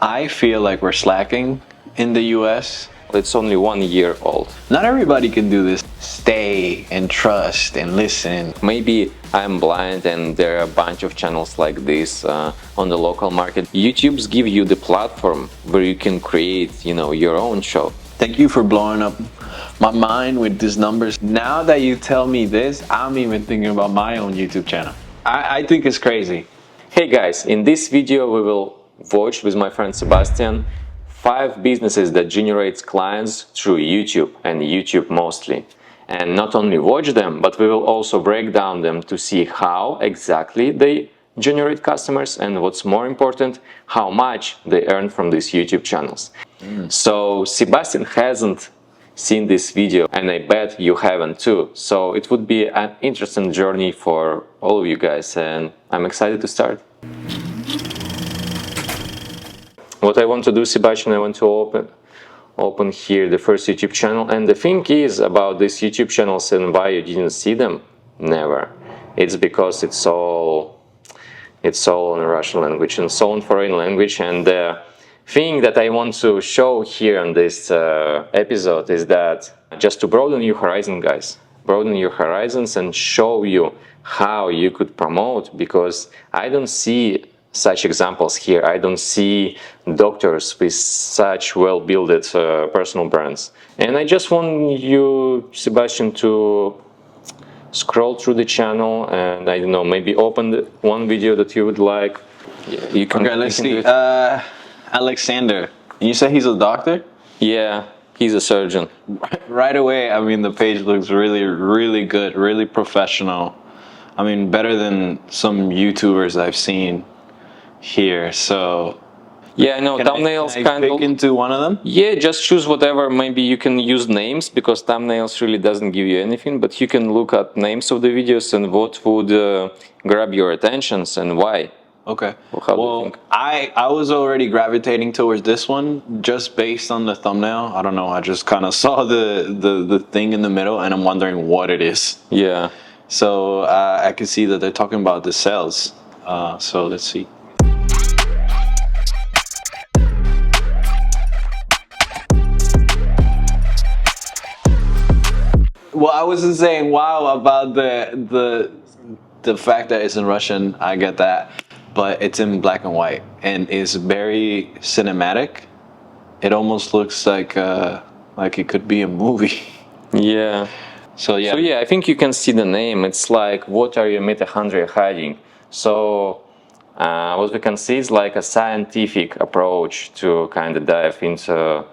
I feel like we're slacking in the US. It's only 1 year old. Not everybody can do this. Stay and trust and listen. Maybe I'm blind and there are a bunch of channels like this on the local market. YouTube's give you the platform where you can create, your own show. Thank you for blowing up my mind with these numbers. Now that you tell me this, I'm even thinking about my own YouTube channel. I think it's crazy. Hey guys, in this video we will watch with my friend Sebastian 5 businesses that generates clients through YouTube and YouTube mostly. And not only watch them, but we will also break down them to see how exactly they generate customers and what's more important, how much they earn from these YouTube channels. So Sebastian hasn't seen this video and I bet you haven't too. So it would be an interesting journey for all of you guys and I'm excited to start. What I want to do, Sebastian, I want to open here the first YouTube channel, and the thing is about these YouTube channels and why you didn't see them, never. It's because it's all in Russian language and so in foreign language, and the thing that I want to show here on this episode is that just to broaden your horizon, guys, broaden your horizons and show you how you could promote, because I don't see such examples here. I don't see doctors with such well-built personal brands. And I just want you, Sebastian, to scroll through the channel and I don't know, maybe open one video that you would like. You can, okay, let's see. Alexander, you say he's a doctor? Yeah, he's a surgeon. Right away, I mean, the page looks really, really good, really professional. I mean, better than some YouTubers I've seen here. So yeah, I know thumbnails can I kind of pick into one of them. Yeah, just choose whatever. Maybe you can use names because thumbnails really doesn't give you anything, but you can look at names of the videos and what would grab your attentions and why. Okay. How do you think? I was already gravitating towards this one just based on the thumbnail. I don't know, I just kind of saw the thing in the middle and I'm wondering what it is. Yeah. So I can see that they're talking about the sales. So let's see. Well, I wasn't saying wow about the fact that it's in Russian. I get that, but it's in black and white and is very cinematic. It almost looks like it could be a movie. Yeah. So yeah, I think you can see the name. It's like, what are your mitochondria hiding? So what we can see is like a scientific approach to kind of dive into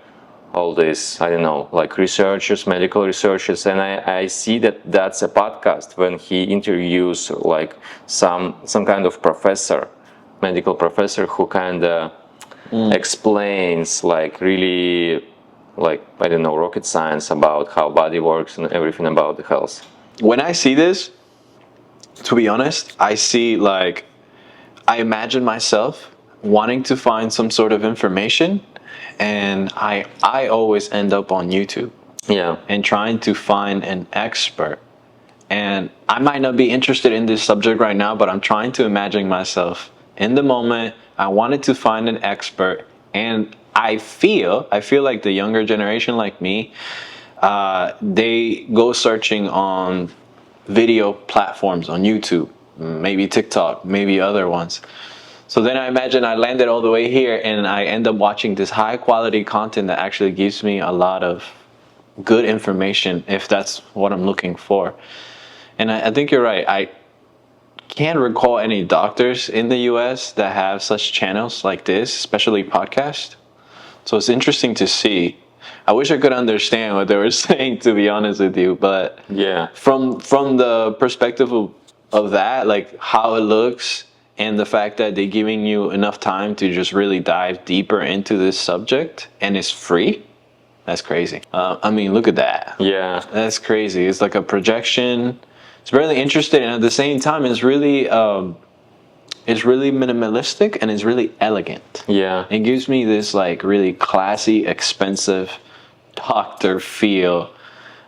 all this, I don't know, like researchers, medical researchers, and I see that that's a podcast when he interviews like some kind of professor, medical professor who kind of explains like really like, I don't know, rocket science about how body works and everything about the health. When I see this, to be honest, I see like, I imagine myself wanting to find some sort of information, and I always end up on YouTube. Yeah. And trying to find an expert. And I might not be interested in this subject right now, but I'm trying to imagine myself in the moment. I wanted to find an expert, and I feel like the younger generation like me, they go searching on video platforms on YouTube, maybe TikTok, maybe other ones. So then I imagine I landed all the way here and I end up watching this high quality content that actually gives me a lot of good information if that's what I'm looking for. And I think you're right. I can't recall any doctors in the US that have such channels like this, especially podcasts. So it's interesting to see. I wish I could understand what they were saying, to be honest with you, but yeah, from the perspective of that, like how it looks, and the fact that they're giving you enough time to just really dive deeper into this subject and it's free, that's crazy. I mean, look at that. Yeah. That's crazy. It's like a projection. It's really interesting, and at the same time, it's really minimalistic and it's really elegant. Yeah. It gives me this like really classy, expensive doctor feel.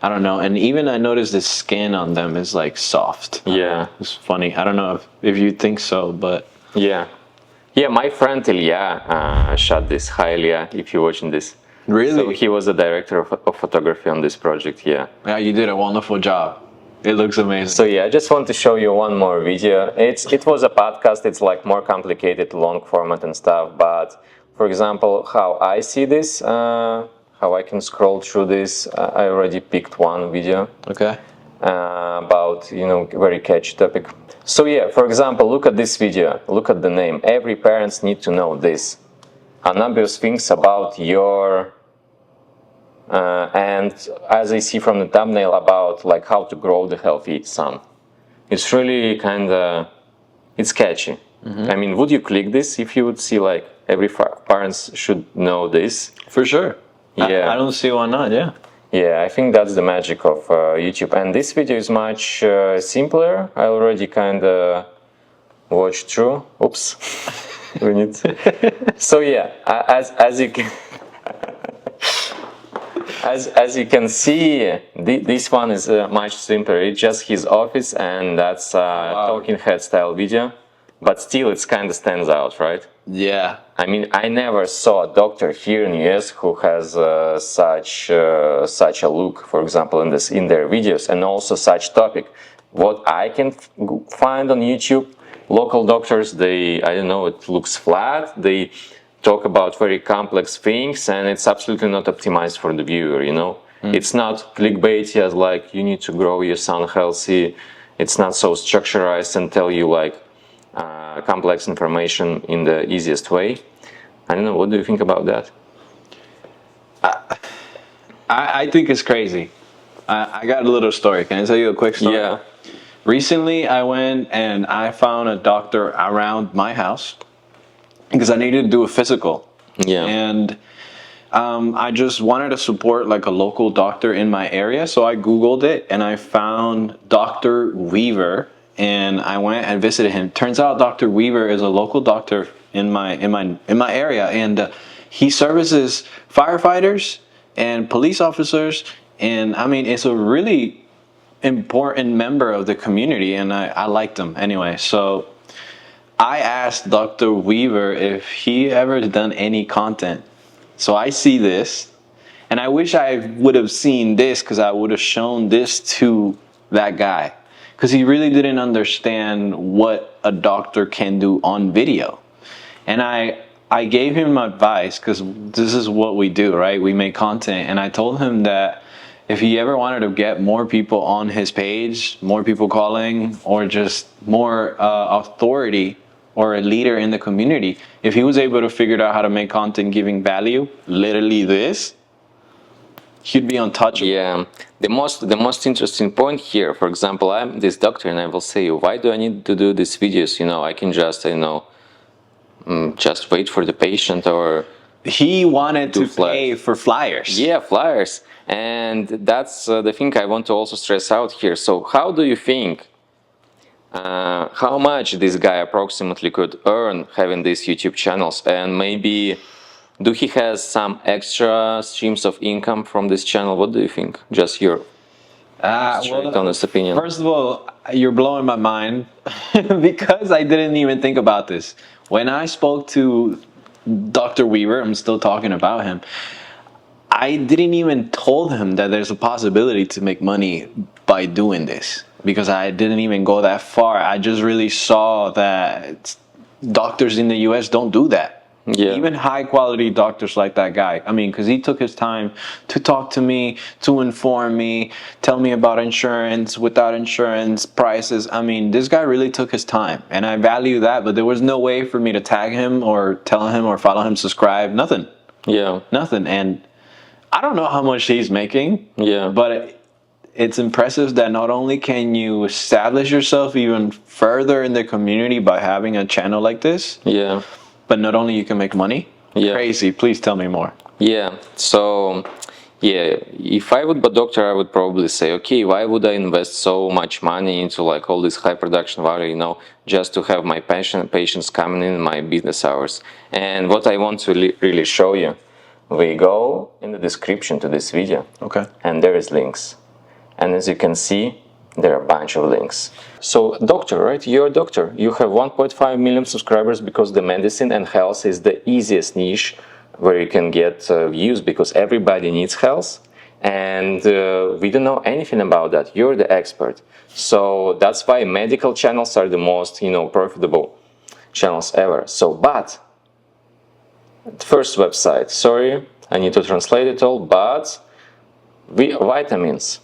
I don't know, and even I noticed the skin on them is like soft. Yeah. It's funny. I don't know if you think so, but yeah. Yeah, my friend Ilya shot this. Hi Ilya, if you're watching this. Really? So he was the director of photography on this project, yeah. Yeah, you did a wonderful job. It looks amazing. So yeah, I just want to show you one more video. It was a podcast, it's like more complicated, long format and stuff, but for example, how I see this, how I can scroll through this, I already picked one video. Okay. About, you know, very catchy topic. So yeah, for example, look at this video, look at the name. Every parents need to know this. Unobvious things about your and as I see from the thumbnail about like how to grow the healthy son. It's really kind of, it's catchy. I mean, would you click this if you would see like every parents should know this? For sure. Yeah. I don't see why not, yeah. Yeah, I think that's the magic of YouTube. And this video is much simpler. I already kind of watched through. Oops. We need So yeah, as you can as you can see, this one is much simpler. It's just his office, and that's talking head style video. But still, it kind of stands out, right? Yeah. I mean, I never saw a doctor here in US who has such a look, for example, in their videos, and also such topic. What I can find on YouTube, local doctors, I don't know, it looks flat. They talk about very complex things, and it's absolutely not optimized for the viewer. You know, it's not clickbaity as like you need to grow your son healthy. It's not so structurized and tell you like complex information in the easiest way. I don't know, what do you think about that? I think it's crazy. I got a little story. Can I tell you a quick story? Yeah. Recently, I went and I found a doctor around my house because I needed to do a physical. Yeah. And I just wanted to support like a local doctor in my area. So I Googled it and I found Dr. Weaver. And I went and visited him. Turns out Dr. Weaver is a local doctor in my area, and he services firefighters and police officers. And I mean, it's a really important member of the community, and I liked him anyway. So I asked Dr. Weaver if he ever done any content. So I see this, and I wish I would have seen this because I would have shown this to that guy. Because he really didn't understand what a doctor can do on video. And I gave him advice, because this is what we do, right? We make content. And I told him that if he ever wanted to get more people on his page, more people calling, or just more authority or a leader in the community, if he was able to figure out how to make content giving value, literally this, he'd be untouchable. Yeah, the most interesting point here, for example, I'm this doctor and I will say, why do I need to do these videos? You know, I can just, you know, just wait for the patient, or he wanted to pay for flyers. Yeah, flyers. And that's the thing I want to also stress out here. So how do you think, how much this guy approximately could earn having these YouTube channels? And maybe do he has some extra streams of income from this channel? What do you think? Just your straight honest opinion. First of all, you're blowing my mind because I didn't even think about this. When I spoke to Dr. Weaver, I'm still talking about him, I didn't even told him that there's a possibility to make money by doing this, because I didn't even go that far. I just really saw that doctors in the US don't do that. Yeah. Even high quality doctors like that guy. I mean, because he took his time to talk to me, to inform me, tell me about insurance, without insurance, prices. I mean, this guy really took his time, and I value that, but there was no way for me to tag him or tell him or follow him, subscribe, nothing. Yeah. Nothing. And I don't know how much he's making. Yeah. But it's impressive that not only can you establish yourself even further in the community by having a channel like this. Yeah. But not only you can make money. Yeah. Crazy. Please tell me more. Yeah. So, yeah, if I would be a doctor, I would probably say, okay, why would I invest so much money into like all this high production value, you know, just to have my patients coming in my business hours? And what I want to really show you, we go in the description to this video. Okay. And there is links. And as you can see, There are a bunch of links. So, doctor, right? You're a doctor. You have 1.5 million subscribers because the medicine and health is the easiest niche where you can get views because everybody needs health. And we don't know anything about that. You're the expert. So that's why medical channels are the most, profitable channels ever. So, but first website, sorry, I need to translate it all, but vitamins.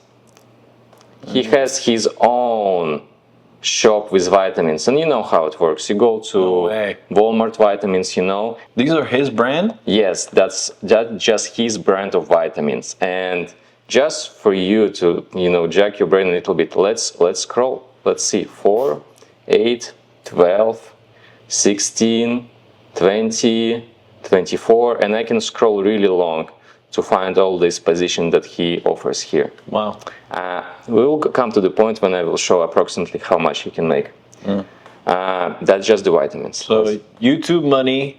He has his own shop with vitamins, and you know how it works. You go to Walmart vitamins, These are his brand? Yes, that's just his brand of vitamins. And just for you to, jack your brain a little bit, let's scroll. Let's see, 4, 8, 12, 16, 20, 24, and I can scroll really long to find all this position that he offers here. Wow. We will come to the point when I will show approximately how much he can make. That's just the vitamins. So YouTube money,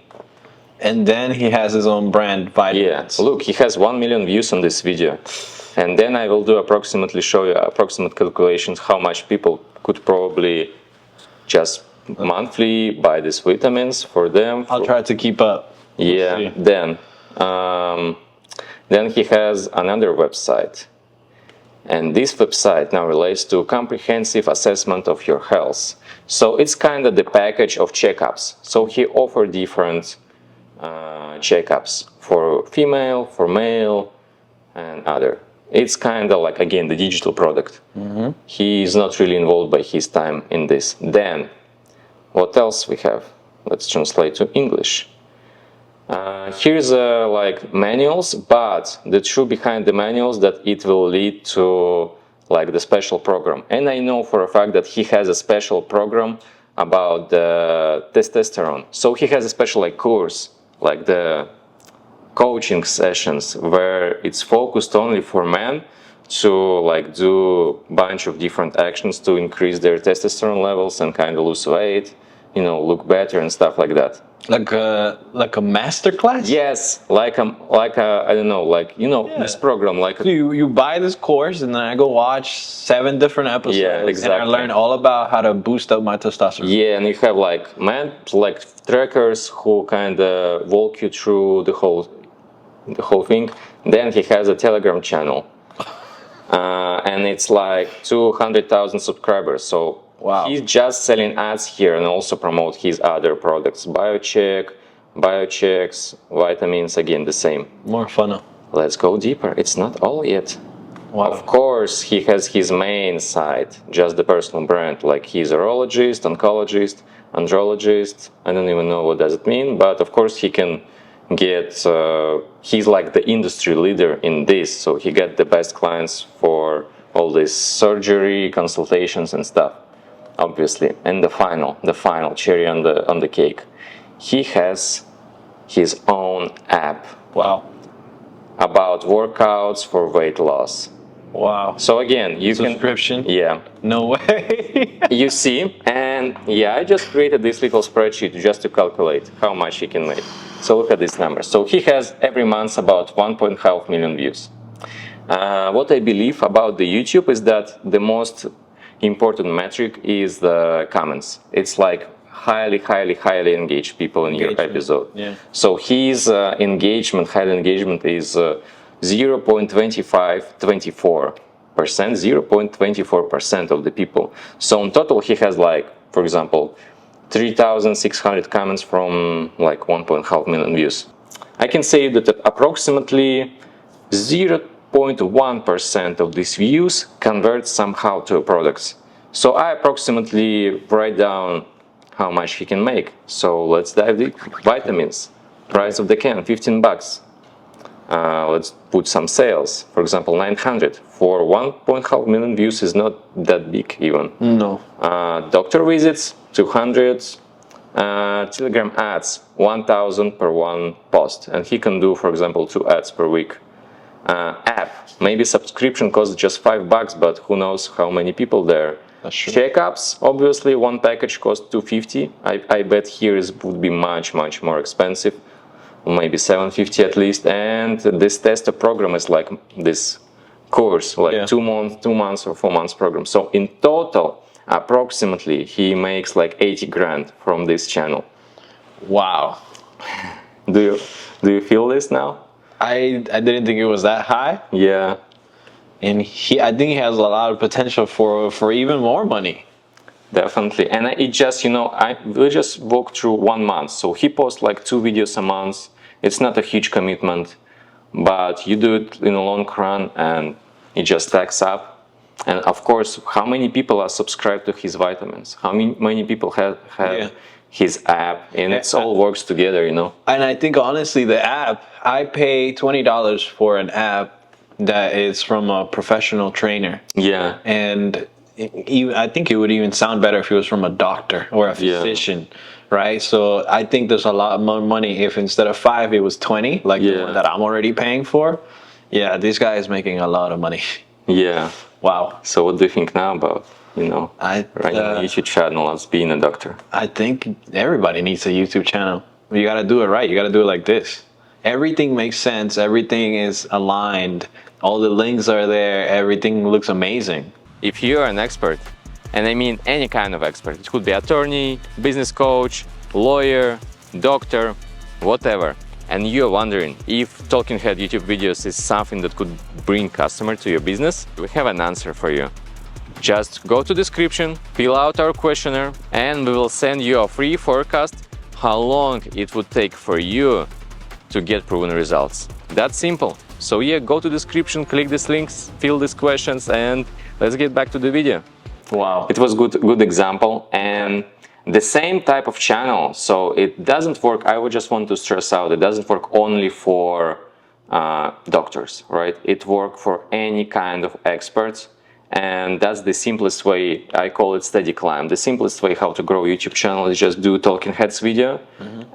and then he has his own brand, vitamins. Yeah, look, he has 1 million views on this video. And then I will show you approximate calculations how much people could probably just monthly buy these vitamins for them. I'll try to keep up. Yeah, then he has another website. And this website now relates to comprehensive assessment of your health. So it's kind of the package of checkups. So he offers different checkups for female, for male, and other. It's kind of like, again, the digital product. He is not really involved by his time in this. Then, what else we have? Let's translate to English. Here's like manuals, but the truth behind the manuals that it will lead to like the special program. And I know for a fact that he has a special program about the testosterone. So he has a special like course, like the coaching sessions where it's focused only for men to like do a bunch of different actions to increase their testosterone levels and kind of lose weight, look better and stuff like that. Like a master class? Yes, like a I don't know, this program, like so you buy this course and then I go watch 7 different episodes. Yeah, exactly. And I learn all about how to boost up my testosterone. Yeah, and you have like trackers who kind of walk you through the whole thing. Then he has a Telegram channel, and it's like 200,000 subscribers. So. Wow. He's just selling ads here and also promote his other products. Biochecks, vitamins, again, the same. More fun. Let's go deeper. It's not all yet. Wow. Of course, he has his main site, just the personal brand. Like he's a urologist, oncologist, andrologist. I don't even know what does it mean. But of course, he can get, he's like the industry leader in this. So he gets the best clients for all this surgery, consultations and stuff. Obviously, and the final cherry on the cake, he has his own app. Wow. About workouts for weight loss. Wow. So again, you subscription? Yeah. No way. You see, and yeah, I just created this little spreadsheet just to calculate how much he can make. So look at these numbers. So he has every month about 1.5 million views. What I believe about the YouTube is that the most important metric is the comments. It's like highly engaged people in your episode. Yeah. So his highly engagement is 0.24% of the people. So in total, he has like, for example, 3,600 comments from like 1.5 million views. I can say that approximately 0.1% of these views convert somehow to products. So I approximately write down how much he can make. So let's dive deep. Vitamins, price of the can, $15. Let's put some sales. For example, 900 for 1.5 million views is not that big even. No. Doctor visits, 200. Telegram ads, 1,000 per one post, and he can do, for example, 2 ads per week. App, maybe subscription costs just $5, but who knows how many people there. That's true. Checkups, obviously, one package costs $250. I bet here would be much more expensive, maybe $750 at least. And this tester program is like this course, like Yeah. 2 months or 4 months program. So in total, approximately, he makes like 80 grand from this channel. Wow. Do you feel this now? I didn't think it was that high. Yeah, And I think he has a lot of potential for even more money. definitely. And it just, we just walked through 1 month. So he posts like 2 videos a month. It's not a huge commitment, but you do it in a long run and it just stacks up. And of course, how many people are subscribed to his vitamins? How many people have Yeah. his app? And it all works together, And I think honestly, the app, I pay $20 for an app that is from a professional trainer. Yeah. And I think it would even sound better if it was from a doctor or a physician, right? So I think there's a lot more money if instead of 5, it was 20, like the one that I'm already paying for. Yeah, this guy is making a lot of money. Yeah. Wow. So what do you think now about, running a YouTube channel as being a doctor? I think everybody needs a YouTube channel. You got to do it right. You got to do it like this. Everything makes sense. Everything is aligned. All the links are there. Everything looks amazing. If you're an expert, and I mean any kind of expert, it could be attorney, business coach, lawyer, doctor, whatever, and you're wondering if talking head YouTube videos is something that could bring customer to your business, we have an answer for you. Just go to description, fill out our questionnaire, and we will send you a free forecast how long it would take for you to get proven results. That's simple. So yeah, go to description, click these links, fill these questions, and let's get back to the video. Wow. It was good example, and the same type of channel. So it doesn't work. I would just want to stress out. It doesn't work only for doctors, right? It works for any kind of experts, and that's the simplest way. I call it steady climb. The simplest way how to grow YouTube channel is just do talking heads video,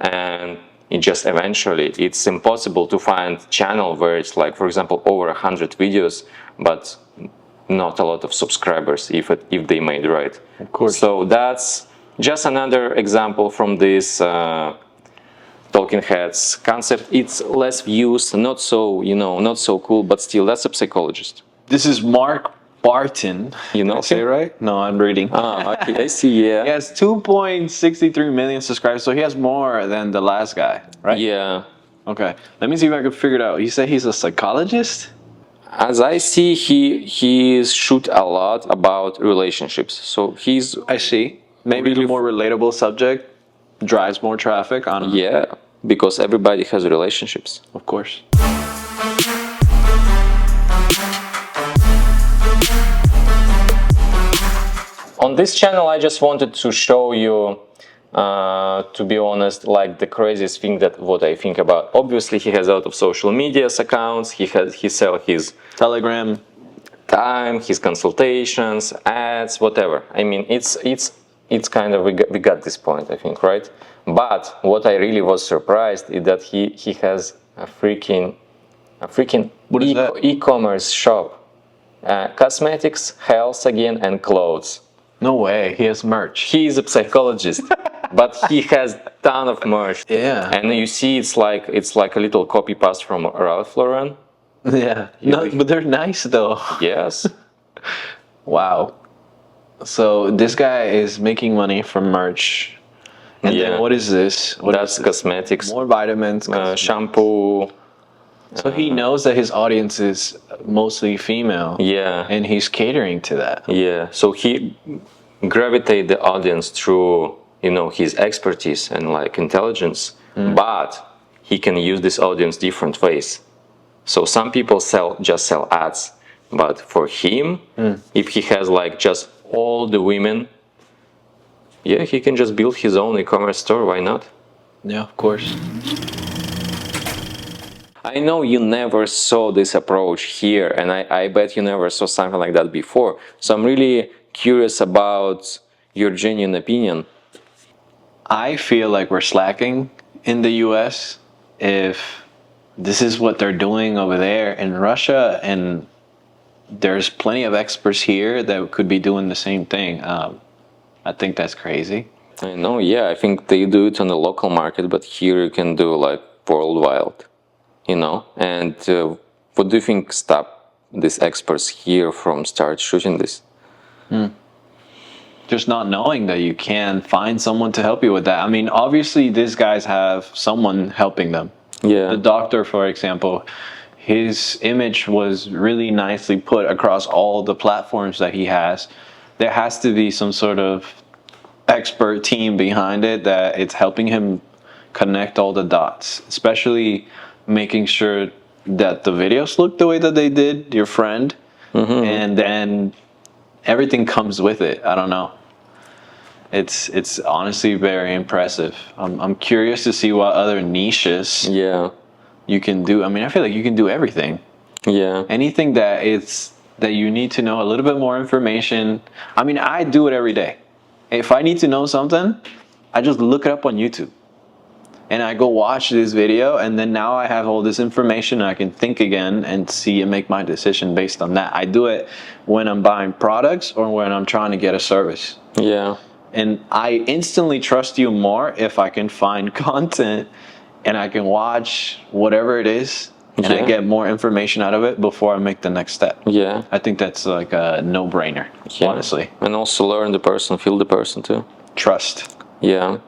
and it just eventually, it's impossible to find channel where it's like, for example, over 100 videos, but not a lot of subscribers if they made right. Of course. So that's just another example from this talking heads concept. It's less used, not so, not so cool, but still, that's a psychologist. This is Mark Barton. You know, Did I say it right? No, I'm reading. Okay, I see, yeah. He has 2.63 million subscribers, so he has more than the last guy, right? Yeah. Okay, let me see if I can figure it out. You say he's a psychologist? As I see, he shoot a lot about relationships. So he's... I see. Maybe really the more relatable subject drives more traffic. I don't know. Yeah, because everybody has relationships. Of course. On this channel, I just wanted to show you, to be honest, like the craziest thing that what I think about. Obviously, he has a lot of social media accounts. He sell his Telegram, time, his consultations, ads, whatever. I mean, it's kind of we got this point, I think, right? But what I really was surprised is that he has a freaking e-commerce shop, cosmetics, health again, and clothes. no way. He has merch. He is a psychologist, but he has ton of merch. Yeah. And you see, it's like a little copy paste from Ralph Lauren. Yeah. No, but they're nice though. Yes. Wow. So this guy is making money from merch. And then what is this? That's cosmetics. More vitamins, shampoo. So he knows that his audience is mostly female. Yeah. And he's catering to that. Yeah. So he gravitate the audience through, his expertise and like intelligence, but he can use this audience different ways. So some people just sell ads, but for him, if he has like just all the women, yeah, he can just build his own e-commerce store. Why not? Yeah, of course. I know you never saw this approach here, and I bet you never saw something like that before. So I'm really curious about your genuine opinion. I feel like we're slacking in the US if this is what they're doing over there in Russia, and there's plenty of experts here that could be doing the same thing. I think that's crazy. I know, yeah, I think they do it on the local market, but here you can do like worldwide, And what do you think these experts here from start shooting this? Just not knowing that you can find someone to help you with that. I mean, obviously these guys have someone helping them. Yeah. The doctor, for example, his image was really nicely put across all the platforms that he has. There has to be some sort of expert team behind it that it's helping him connect all the dots, especially making sure that the videos look the way that they did, your friend, and then everything comes with it. I don't know. It's honestly very impressive. I'm curious to see what other niches Yeah. you can do. I mean, I feel like you can do everything. Yeah. Anything that you need to know a little bit more information. I mean, I do it every day. If I need to know something, I just look it up on YouTube. And I go watch this video, and then now I have all this information, and I can think again and see and make my decision based on that. I do it when I'm buying products or when I'm trying to get a service. Yeah. And I instantly trust you more if I can find content and I can watch whatever it is and I Yeah. get more information out of it before I make the next step. Yeah. I think that's like a no-brainer, Yeah. honestly. And also learn the person, feel the person too. Trust. Yeah.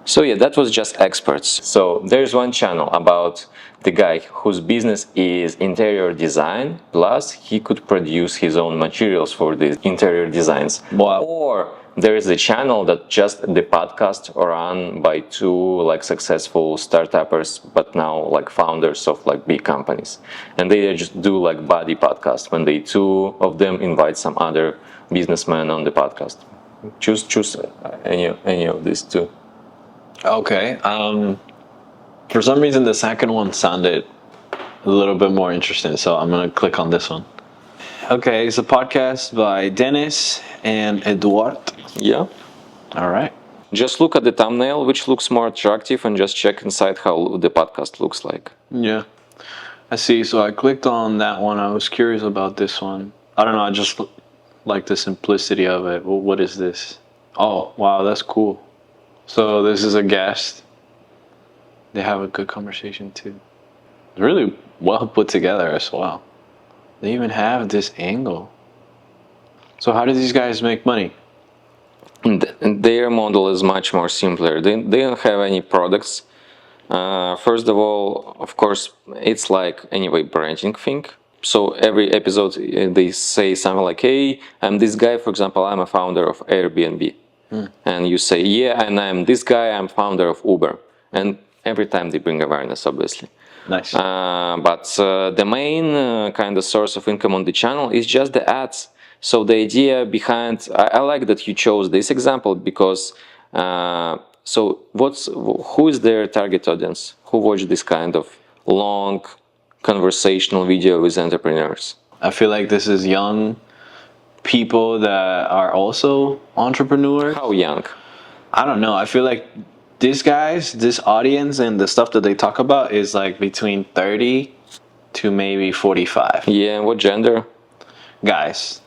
So yeah, that was just experts. So there's one channel about the guy whose business is interior design, plus he could produce his own materials for these interior designs. Wow. Or there is a channel that just the podcast run by two like successful startuppers, but now like founders of like big companies. And they just do like buddy podcast when they two of them invite some other businessman on the podcast. Choose any of these two. Okay. For some reason, the second one sounded a little bit more interesting, so I'm going to click on this one. Okay, it's a podcast by Dennis and Eduard. Yeah. All right. Just look at the thumbnail, which looks more attractive, and just check inside how the podcast looks like. Yeah. I see. So I clicked on that one. I was curious about this one. I don't know. I just like the simplicity of it. Well, what is this? Oh, wow. That's cool. So this is a guest. They have a good conversation too. Really well put together as well. They even have this angle. So how do these guys make money? And their model is much more simpler. They don't have any products. First of all, of course, it's like anyway branding thing. So every episode they say something like, "Hey, I'm this guy. For example, I'm a founder of Airbnb," and you say, "Yeah, and I'm this guy. I'm founder of Uber." And every time they bring awareness, obviously. Nice. But the main kind of source of income on the channel is just the ads. So the idea behind, I like that you chose this example because, so who is their target audience? Who watch this kind of long conversational video with entrepreneurs? I feel like this is young people that are also entrepreneurs. How young? I don't know. I feel like these guys, this audience, and the stuff that they talk about is like between 30 to maybe 45. Yeah, what gender? Guys.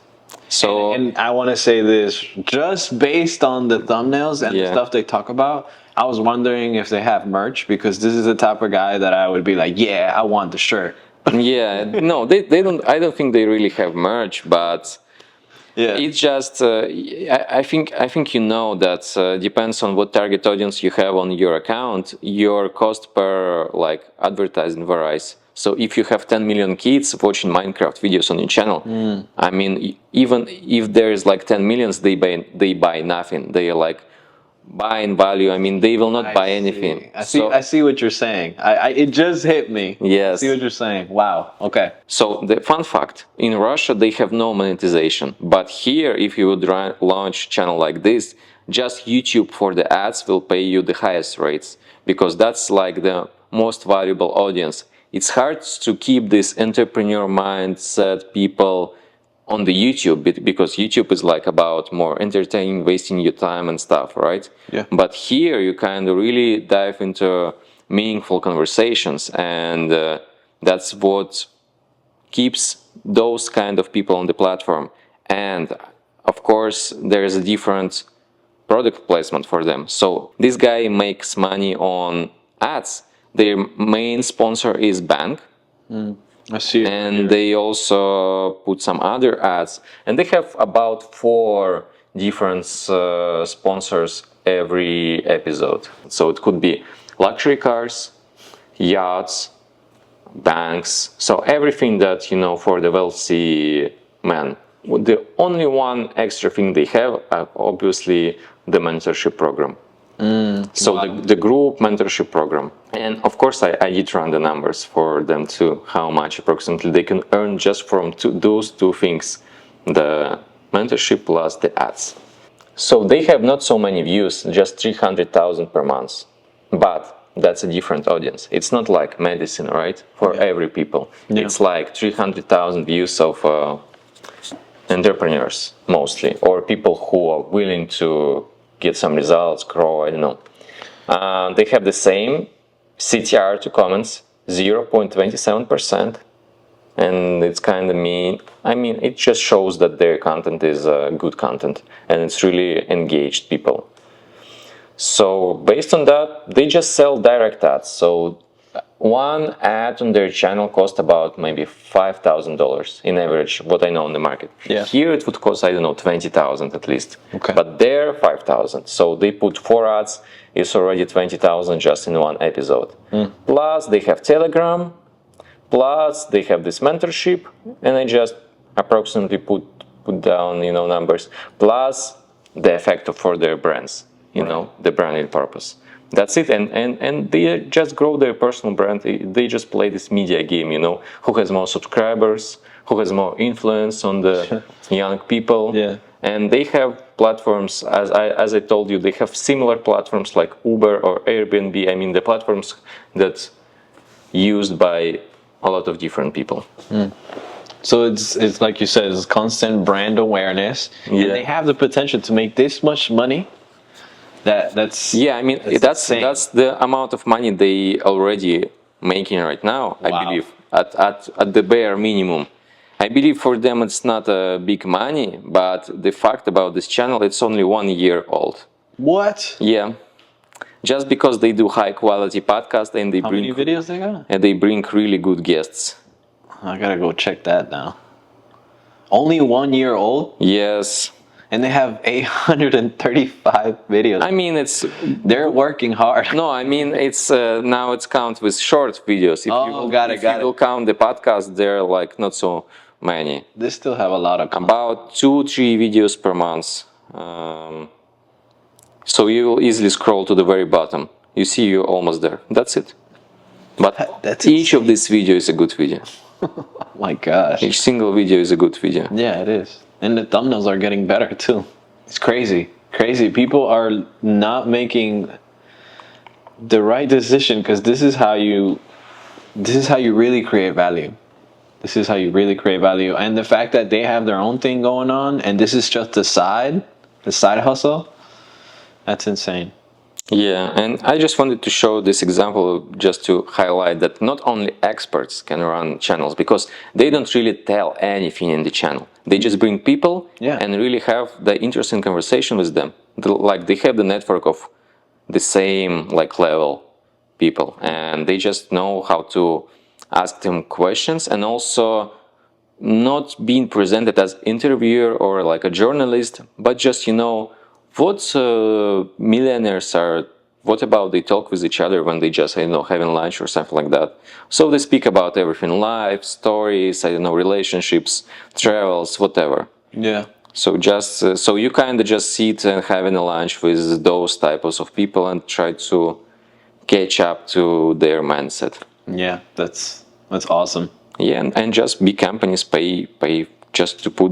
So And I want to say this just based on the thumbnails and the stuff they talk about. I was wondering if they have merch because this is the type of guy that I would be like, yeah, I want the shirt. yeah, no, they don't. I don't think they really have merch, but Yeah. it's just. I think you know that depends on what target audience you have on your account. Your cost per like advertising varies. So if you have 10 million kids watching Minecraft videos on your channel, I mean, even if there is like 10 millions, they buy nothing. They are like buying value. I mean, they will not buy anything. I see what you're saying. It just hit me. Yes. I see what you're saying. Wow. Okay. So the fun fact, in Russia they have no monetization, but here if you would launch a channel like this, just YouTube for the ads will pay you the highest rates because that's like the most valuable audience. It's hard to keep this entrepreneur mindset people on the YouTube because YouTube is like about more entertaining, wasting your time and stuff, right? Yeah. But here you kind of really dive into meaningful conversations, and that's what keeps those kind of people on the platform. And of course, there is a different product placement for them. So this guy makes money on ads. Their main sponsor is bank. I see it. And they also put some other ads, and they have about 4 different sponsors every episode. So it could be luxury cars, yachts, banks, so everything that for the wealthy man. The only one extra thing they have, obviously, the mentorship program. So wow. the group mentorship program. And of course, I did run the numbers for them too, how much approximately they can earn just from those two things, the mentorship plus the ads. So they have not so many views, just 300,000 per month. But that's a different audience. It's not like medicine, right? For every people. Yeah. It's like 300,000 views of entrepreneurs mostly, or people who are willing to get some results, grow, I don't know. They have the same CTR to comments, 0.27%. And it's kind of mean. I mean, it just shows that their content is good content and it's really engaged people. So based on that, they just sell direct ads. So one ad on their channel cost about maybe $5,000 in average, what I know on the market. Yeah. Here it would cost, I don't know, 20,000 at least. Okay. But there, 5,000. So they put 4 ads, it's already 20,000 just in one episode. Plus they have Telegram, plus they have this mentorship, and I just approximately put down, numbers, plus the effect for their brands, the branding purpose. That's it, and they just grow their personal brand. They just play this media game, who has more subscribers, who has more influence on the young people. Yeah. And they have platforms, as I told you, they have similar platforms like Uber or Airbnb. I mean, the platforms that used by a lot of different people. So it's like you said, it's constant brand awareness, and they have the potential to make this much money. That's I mean that's the amount of money they already making right now. Wow. I believe at the bare minimum. I believe for them it's not a big money, but the fact about this channel, it's only 1 year old. What? Yeah. Just because they do high quality podcast and they How many videos they got? And they bring really good guests. I gotta go check that now. Only 1 year old? Yes. And they have 835 videos. I mean, they're working hard. No, I mean, it's now it's count with short videos. If you will count the podcast, they're like not so many. They still have a lot of content. About 2-3 videos per month. So you will easily scroll to the very bottom. You see you're almost there. That's it. But That's each of these videos is a good video. Oh my gosh. Each single video is a good video. Yeah, it is. And the thumbnails are getting better too. It's crazy. Crazy. People are not making the right decision, because this is how you really create value. This is how you really create value. And the fact that they have their own thing going on and this is just the side hustle, that's insane. Yeah, and I just wanted to show this example just to highlight that not only experts can run channels, because they don't really tell anything in the channel. They just bring people and really have the interesting conversation with them. Like they have the network of the same level people, and they just know how to ask them questions, and also not being presented as interviewer or like a journalist, but just what millionaires are, what about they talk with each other when they just, having lunch or something like that. So they speak about everything, life, stories, relationships, travels, whatever. Yeah. So just, so you kind of just sit and having a lunch with those types of people and try to catch up to their mindset. Yeah, that's awesome. Yeah, and just big companies pay just to put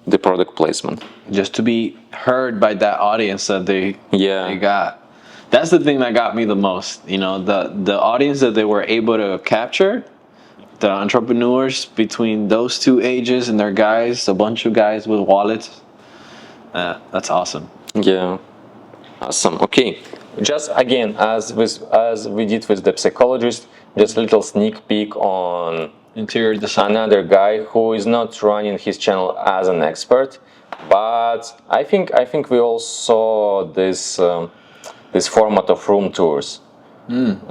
the product placement, just to be heard by that audience that they got. That's the thing that got me the most. The audience that they were able to capture, the entrepreneurs between those two ages, and their guys, a bunch of guys with wallets. That's awesome. Yeah, awesome. Okay, just again, as we did with the psychologist, just a little sneak peek on interior design. Another guy who is not running his channel as an expert, but I think we all saw this this format of room tours.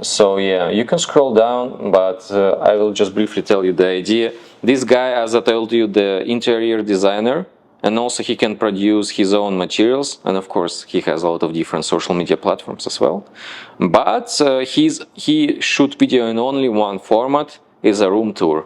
So yeah, you can scroll down, but I will just briefly tell you the idea. This guy, as I told you, the interior designer, and also he can produce his own materials, and of course he has a lot of different social media platforms as well. But he shoot video in only one format, is a room tour.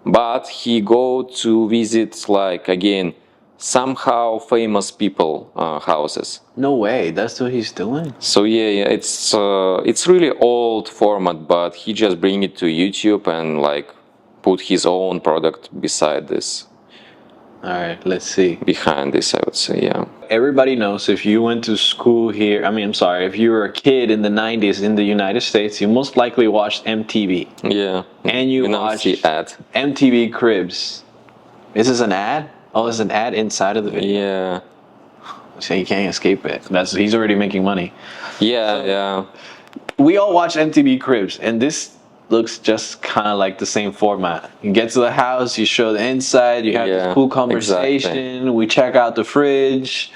But he go to visit, like, again, somehow famous people houses. No way, that's what he's doing? So yeah, it's really old format, but he just bring it to YouTube and like put his own product beside this, All right, let's see. behind this, I would say, yeah. Everybody knows if you went to school here, I'm sorry, if you were a kid in the 90s in the United States, you most likely watched MTV. Yeah. And you now watched see ad. MTV Cribs. Is this an ad? Oh, it's an ad inside of the video. Yeah. So you can't escape it. He's already making money. Yeah, yeah. We all watch MTV Cribs, and this looks just kind of like the same format. You get to the house, you show the inside, you have this cool conversation, exactly. We check out the fridge,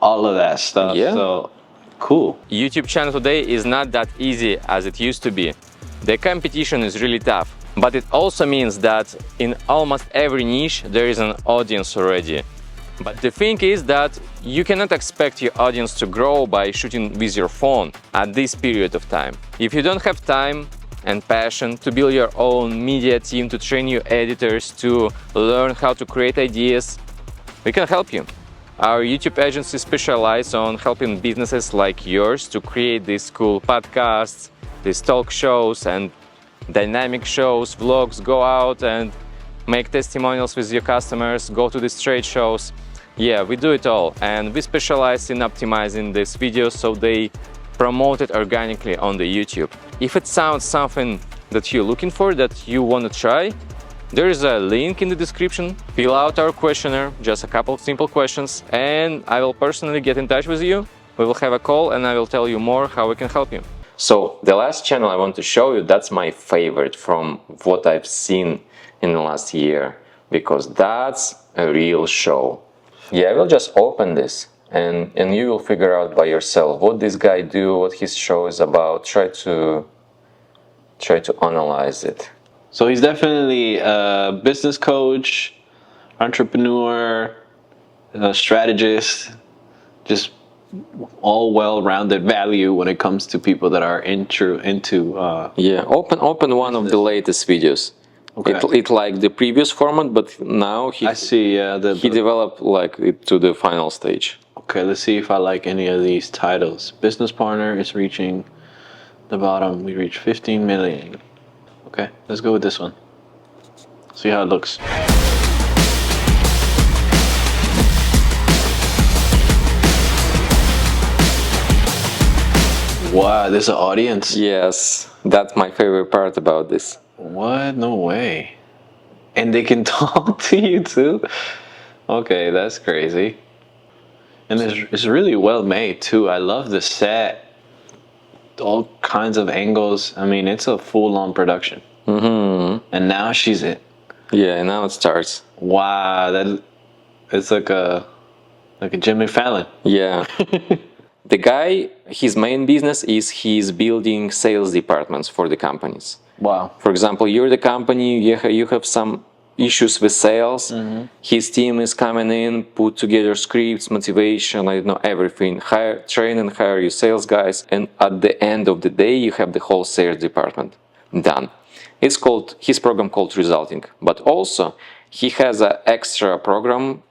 all of that stuff. Yeah. So, cool. YouTube channel today is not that easy as it used to be. The competition is really tough, but it also means that in almost every niche there is an audience already. But the thing is that you cannot expect your audience to grow by shooting with your phone at this period of time. If you don't have time and passion to build your own media team, to train your editors, to learn how to create ideas, we can help you. Our YouTube agency specializes on helping businesses like yours to create these cool podcasts, these talk shows and dynamic shows, vlogs, go out and make testimonials with your customers, go to these trade shows. Yeah, we do it all, and we specialize in optimizing these videos so they promote it organically on the YouTube. If it sounds something that you're looking for, that you want to try, there is a link in the description. Fill out our questionnaire, just a couple of simple questions, and I will personally get in touch with you. We will have a call and I will tell you more how we can help you. So the last channel I want to show you, that's my favorite from what I've seen in the last year, because that's a real show. Yeah, I will just open this and you will figure out by yourself what this guy do, what his show is about. Try to analyze it. So he's definitely a business coach, entrepreneur, strategist, just all well-rounded value when it comes to people that are into yeah, open one of the latest videos. Okay. It like the previous format, but now I see, he developed like it to the final stage. Okay, let's see if I like any of these titles. Business partner is reaching the bottom. We reach 15 million. Okay, let's go with this one. See how it looks. Wow, there's an audience. Yes, that's my favorite part about this. What? No way. And they can talk to you too? Okay, that's crazy. And it's really well made too. I love the set. All kinds of angles. I mean, it's a full-on production. Mm-hmm. And now she's in. Yeah, now it starts. Wow, it's like a Jimmy Fallon. Yeah. The guy, his main business is he's building sales departments for the companies. Wow. For example, you're the company, you have some issues with sales. Mm-hmm. His team is coming in, put together scripts, motivation, I don't know, everything. Train and hire your sales guys, and at the end of the day, you have the whole sales department done. It's called his program called Resulting, but also he has an extra program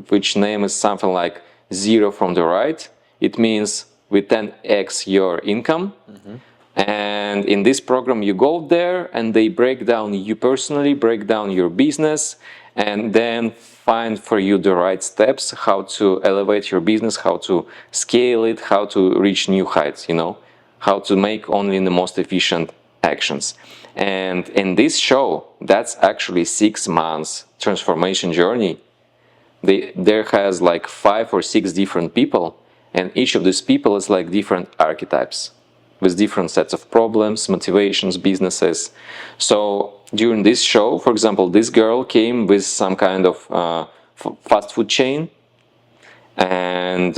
which name is something like zero from the right. It means we 10x your income. Mm-hmm. And in this program you go there and they break down, you personally break down your business and then find for you the right steps, how to elevate your business, how to scale it, how to reach new heights, how to make only the most efficient actions. And in this show, that's actually 6 months transformation journey. There has like 5 or 6 different people, and each of these people is like different archetypes with different sets of problems, motivations, businesses. So during this show, for example, this girl came with some kind of fast food chain, and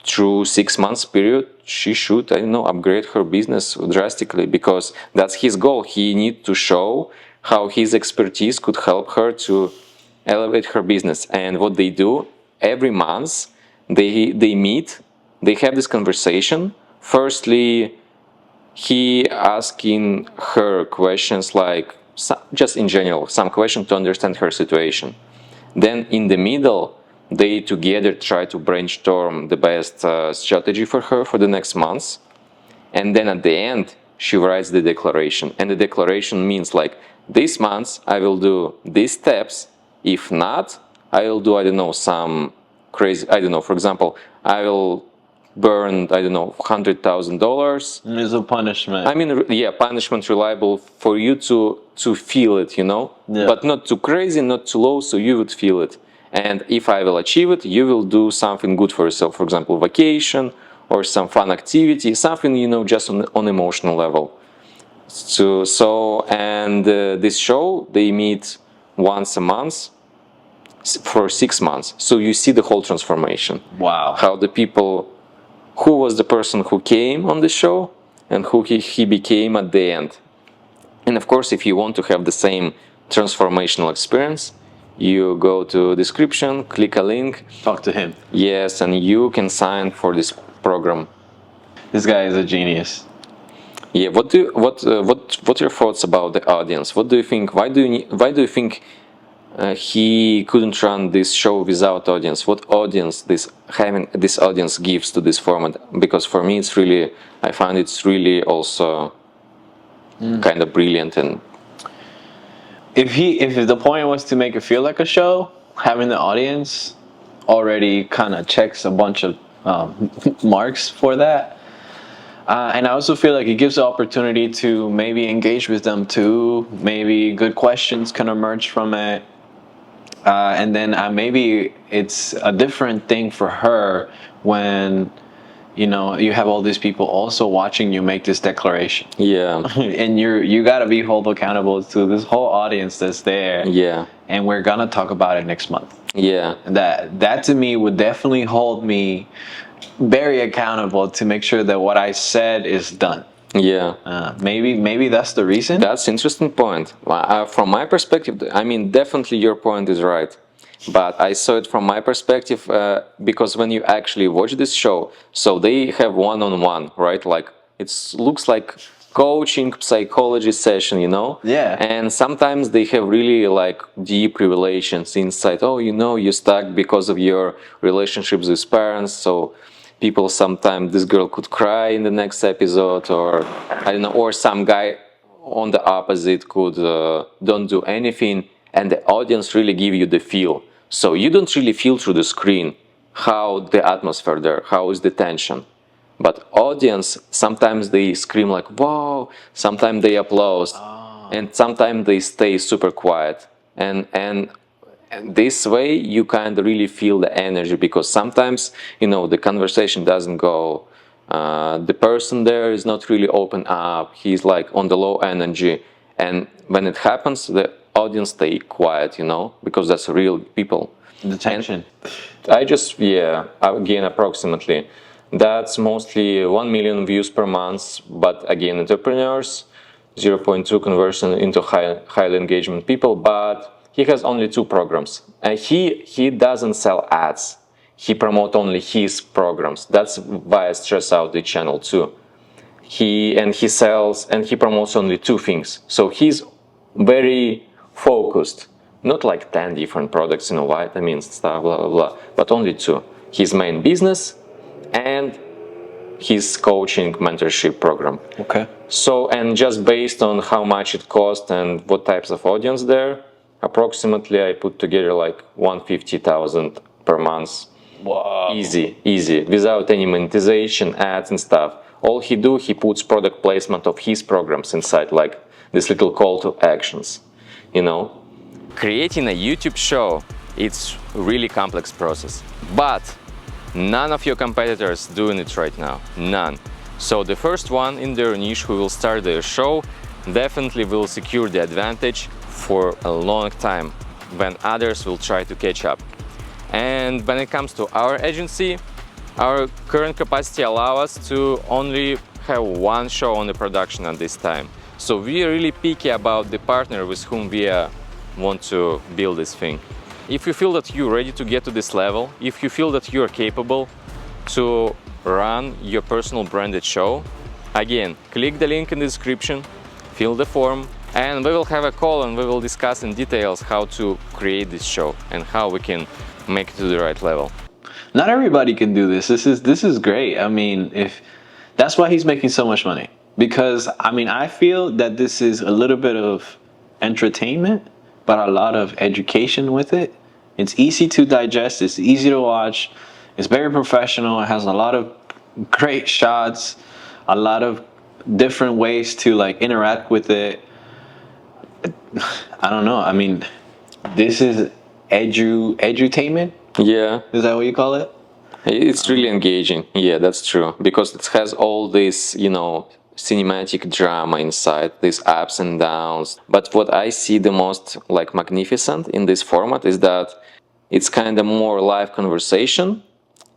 through 6 months period, she should, I don't know, upgrade her business drastically, because that's his goal. He needs to show how his expertise could help her to elevate her business. And what they do every month, they meet, they have this conversation. Firstly, he asking her questions like, just in general, some questions to understand her situation. Then in the middle, they together try to brainstorm the best strategy for her for the next month. And then at the end, she writes the declaration. And the declaration means like, this month I will do these steps. If not, I will do, I don't know, some crazy, I don't know, for example, I will burn, I don't know, $100,000. It's a punishment. I mean, yeah, punishment reliable for you to feel it, you know, Yeah. but not too crazy, not too low, so you would feel it. And if I will achieve it, you will do something good for yourself, for example, vacation or some fun activity, something, you know, just on emotional level. This show, they meet once a month for 6 months. So you see the whole transformation. Wow. How the people, who was the person who came on the show and who he became at the end. And of course, if you want to have the same transformational experience, you go to description, click a link. Talk to him. Yes, and you can sign for this program. This guy is a genius. Yeah, what are your thoughts about the audience? What do you think? Why do you think he couldn't run this show without audience? What audience having this audience gives to this format? Because for me, it's really, I find it's really also kind of brilliant. And if the point was to make it feel like a show, having the audience already kind of checks a bunch of marks for that. And I also feel like it gives the opportunity to maybe engage with them too. Maybe good questions can emerge from it. And then maybe it's a different thing for her when, you know, you have all these people also watching you make this declaration. yeah, And you got to be held accountable to this whole audience that's there. yeah, And we're going to talk about it next month. yeah, That to me would definitely hold me very accountable to make sure that what I said is done. yeah. Maybe that's the reason. That's interesting point. From my perspective, I mean, definitely your point is right. But I saw it from my perspective because when you actually watch this show, so they have one-on-one, right? Like it looks like coaching, psychology session, you know? Yeah. And sometimes they have really like deep revelations inside. Oh, you know, you're stuck because of your relationships with parents. So people sometimes, this girl could cry in the next episode, or I don't know, or some guy on the opposite could don't do anything, and the audience really give you the feel. So you don't really feel through the screen how the atmosphere there, how is the tension. But audience, sometimes they scream like, wow, sometimes they applaud, and sometimes they stay super quiet. And this way you kind of really feel the energy, because sometimes, you know, the conversation doesn't go, the person there is not really open up, he's like on the low energy. And when it happens, the audience stay quiet, you know, because that's real people. The tension. I just, yeah, again, approximately. That's mostly 1 million views per month, but again, entrepreneurs, 0.2 conversion into highly engagement people, but he has only 2 programs. And he doesn't sell ads. He promotes only his programs. That's why I stress out the channel too. He sells and he promotes only 2 things. So he's very focused. Not like 10 different products, you know, vitamins, stuff, blah, blah, blah, but only 2. His main business and his coaching mentorship program. Okay. So, and just based on how much it costs and what types of audience there, approximately I put together like 150,000 per month. Wow. Easy, without any monetization, ads and stuff. All he puts product placement of his programs inside, like this little call to actions, you know. Creating a YouTube show, it's a really complex process, but none of your competitors doing it right now, none. So the first one in their niche who will start their show definitely will secure the advantage for a long time when others will try to catch up. And when it comes to our agency, Our current capacity allows us to only have one show on the production at this time. So we are really picky about the partner with whom we want to build this thing. If you feel that you're ready to get to this level, if you feel that you're capable to run your personal branded show, again, click the link in the description, fill the form, and we will have a call and we will discuss in details how to create this show and how we can make it to the right level. Not everybody can do this. This is great. I mean, if that's why he's making so much money. Because I mean, I feel that this is a little bit of entertainment, but a lot of education with it. It's easy to digest, it's easy to watch, it's very professional, it has a lot of great shots, a lot of different ways to like interact with it. I don't know. I mean, this is edutainment. Yeah. Is that what you call it? It's really engaging. Yeah, that's true. Because it has all this, cinematic drama inside, these ups and downs. But what I see the most like magnificent in this format is that it's kind of more live conversation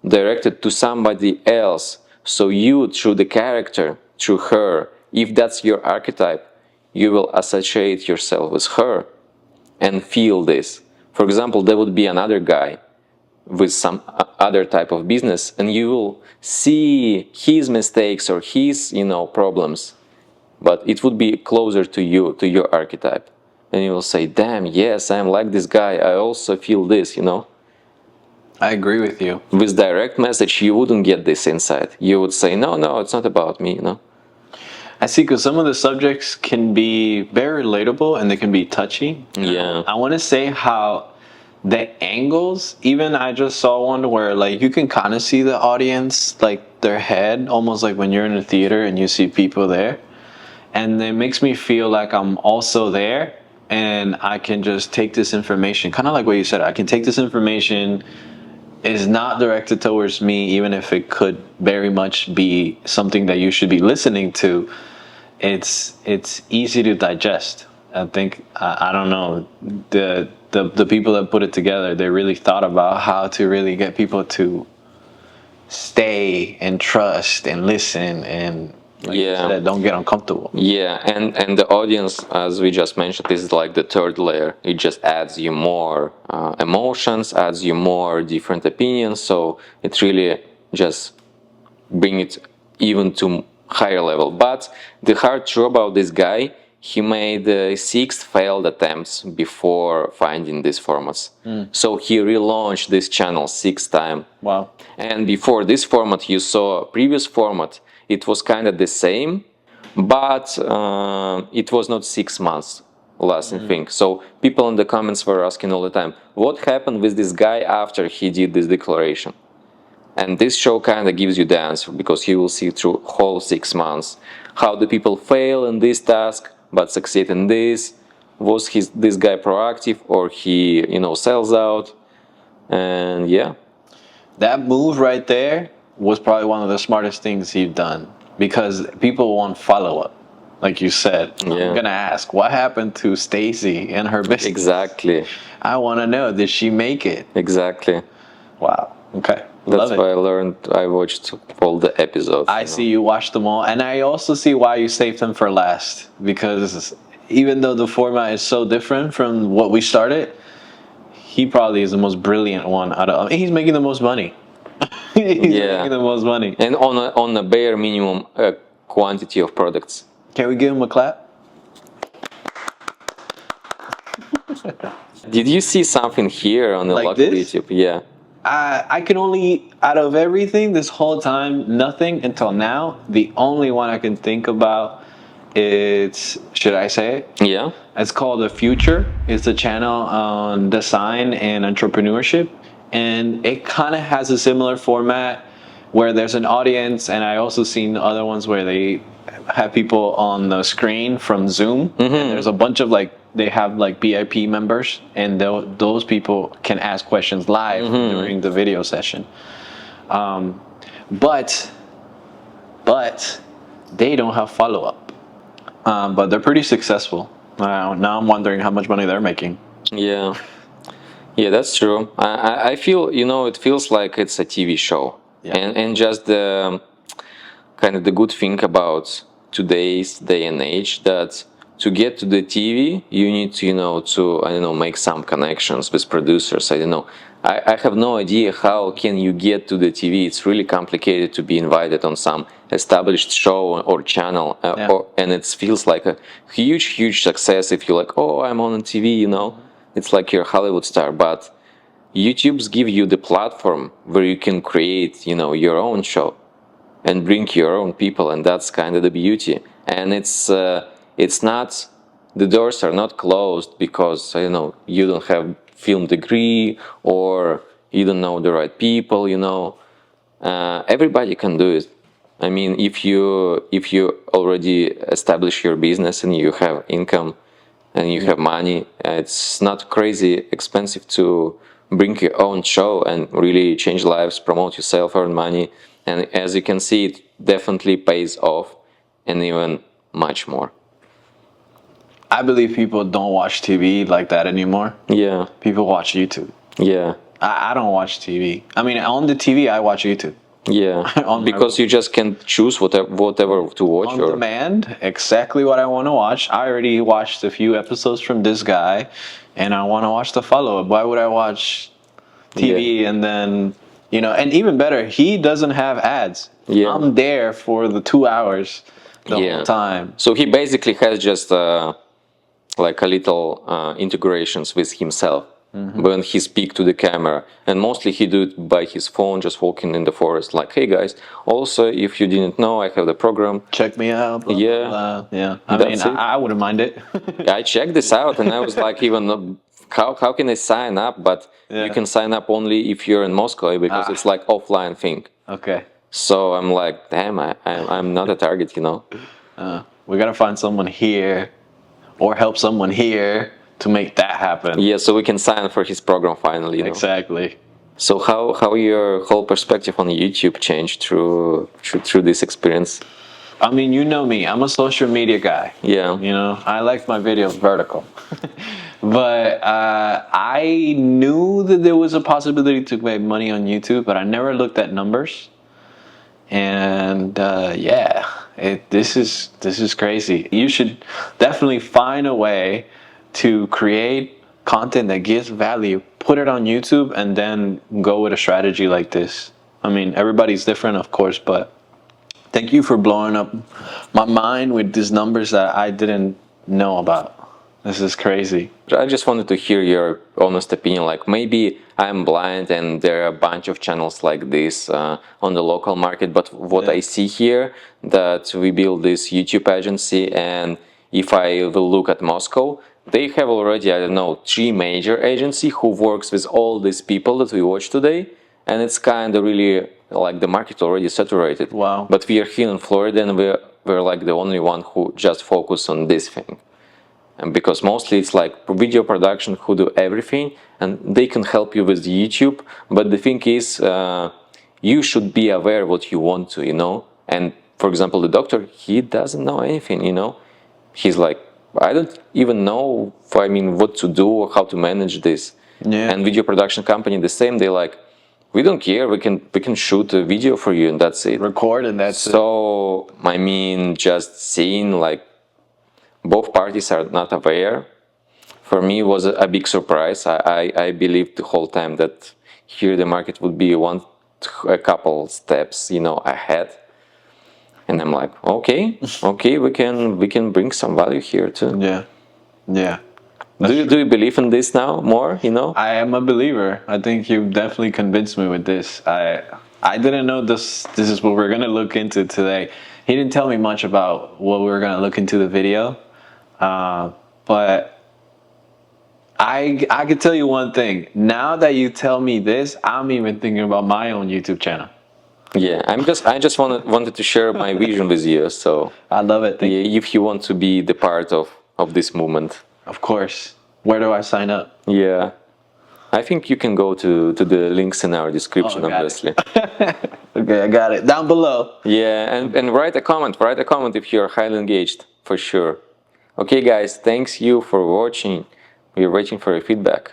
directed to somebody else. So you, through the character, through her, if that's your archetype, you will associate yourself with her and feel this. For example, there would be another guy with some other type of business, and you will see his mistakes or his problems, but it would be closer to you, to your archetype, and you will say, damn, yes, I'm like this guy, I also feel this. I agree with you. With direct message you wouldn't get this insight. You would say, no, it's not about me. I see, because some of the subjects can be very relatable and they can be touchy. Yeah. I want to say how the angles, even I just saw one where like you can kind of see the audience, like their head, almost like when you're in a theater and you see people there, and it makes me feel like I'm also there and I can just take this information, kind of like what you said, I can take this information, is not directed towards me, even if it could very much be something that you should be listening to. It's easy to digest. I think I don't know, the people that put it together, they really thought about how to really get people to stay and trust and listen and like you said, don't get uncomfortable. Yeah, and the audience, as we just mentioned, is like the third layer. It just adds you more emotions, adds you more different opinions, so it really just bring it even to higher level. But the hard truth about this guy, he made 6 failed attempts before finding these formats. So he relaunched this channel 6 times. Wow. And before this format, you saw a previous format. It was kind of the same, but it was not 6 months lasting thing. So people in the comments were asking all the time, what happened with this guy after he did this declaration? And this show kind of gives you the answer, because you will see through whole 6 months how the people fail in this task but succeed in this. Was this guy proactive, or he sells out? And yeah, that move right there was probably one of the smartest things he'd done, because people want follow-up. Like you said, I'm gonna ask, what happened to Stacy and her business? Exactly. I want to know, did she make it? Exactly. Wow. Okay. That's why I watched all the episodes. I see you watched them all, and I also see why you saved them for last, because even though the format is so different from what we started, he probably is the most brilliant one out of. He's making the most money. He's making the most money, and on a bare minimum quantity of products. Can we give him a clap? Did you see something here on the like local this? YouTube? Yeah. I can only, out of everything this whole time, nothing until now, the only one I can think about is, should I say it? Yeah. It's called The Future. It's a channel on design and entrepreneurship. And it kind of has a similar format where there's an audience, and I also seen other ones where they have people on the screen from Zoom. And there's a bunch of they have VIP members, and those people can ask questions live during the video session. But they don't have follow-up. But they're pretty successful. Now I'm wondering how much money they're making. Yeah. Yeah, that's true. I feel, it feels like it's a TV show. And just the kind of the good thing about today's day and age, that to get to the TV, you need to, to, I don't know, make some connections with producers. I don't know. I have no idea how can you get to the TV. It's really complicated to be invited on some established show or channel, and it feels like a huge success if you're like, oh, I'm on TV, It's like you're a Hollywood star, but YouTube's give you the platform where you can create, your own show and bring your own people, and that's kind of the beauty. And it's not, the doors are not closed because, I don't know, you don't have film degree or you don't know the right people, everybody can do it. I mean, if you already establish your business and you have income and you have money, it's not crazy expensive to bring your own show and really change lives, promote yourself, earn money. And as you can see, it definitely pays off, and even much more. I believe people don't watch TV like that anymore. Yeah. People watch YouTube. Yeah. I don't watch TV. I mean, on the TV, I watch YouTube. Yeah. Because you just can choose whatever to watch. On demand, exactly what I want to watch. I already watched a few episodes from this guy, and I want to watch the follow-up. Why would I watch TV and then, and even better, he doesn't have ads. Yeah. I'm there for the 2 hours the whole time. So he basically has just like a little integrations with himself when he speak to the camera, and mostly he do it by his phone, just walking in the forest, like, hey guys, also if you didn't know, I have the program, check me out. Blah, blah, blah. I mean, I wouldn't mind it. I checked this out and I was like, even how can I sign up? But you can sign up only if you're in Moscow, because it's like offline thing. Okay. So I'm like, damn, I'm not a target, We gotta find someone here or help someone here to make that happen. Yeah, so we can sign for his program finally. Exactly. So how your whole perspective on YouTube changed through this experience? I mean, you know me, I'm a social media guy. Yeah. I like my videos vertical. But I knew that there was a possibility to make money on YouTube, but I never looked at numbers. And this is crazy. You should definitely find a way to create content that gives value, put it on YouTube, and then go with a strategy like this. I mean, everybody's different, of course, but thank you for blowing up my mind with these numbers that I didn't know about. This is crazy. I just wanted to hear your honest opinion. Like, maybe I'm blind and there are a bunch of channels like this on the local market, but what I see here, that we build this YouTube agency, and if I will look at Moscow, they have already, I don't know, 3 major agencies who works with all these people that we watch today, and it's kind of really like the market already saturated. Wow. But we are here in Florida, and we're like the only one who just focus on this thing. And because mostly it's like video production who do everything, and they can help you with the YouTube. But the thing is, you should be aware what you want to, And for example, the doctor, he doesn't know anything, He's like, I don't even know, what to do or how to manage this. Yeah. And video production company, the same. They like, we don't care. We can shoot a video for you, and that's it. Record, and that's it. So just seeing like both parties are not aware, for me was a big surprise. I believed the whole time that here the market would be a couple steps, ahead. And I'm like, okay, we can bring some value here too. Yeah. Do you believe in this now more? I am a believer. I think you definitely convinced me with this. I didn't know this is what we're gonna look into today. He didn't tell me much about what we were gonna look into the video, but I can tell you one thing. Now that you tell me this, I'm even thinking about my own YouTube channel. Yeah, I just wanted to share my vision with you. So I love it. Thank you. If you want to be the part of this movement. Of course. Where do I sign up? Yeah, I think you can go to the links in our description, obviously. Okay, I got it. Down below. Yeah, and write a comment if you're highly engaged, for sure. Okay guys, thanks you for watching. We're waiting for your feedback.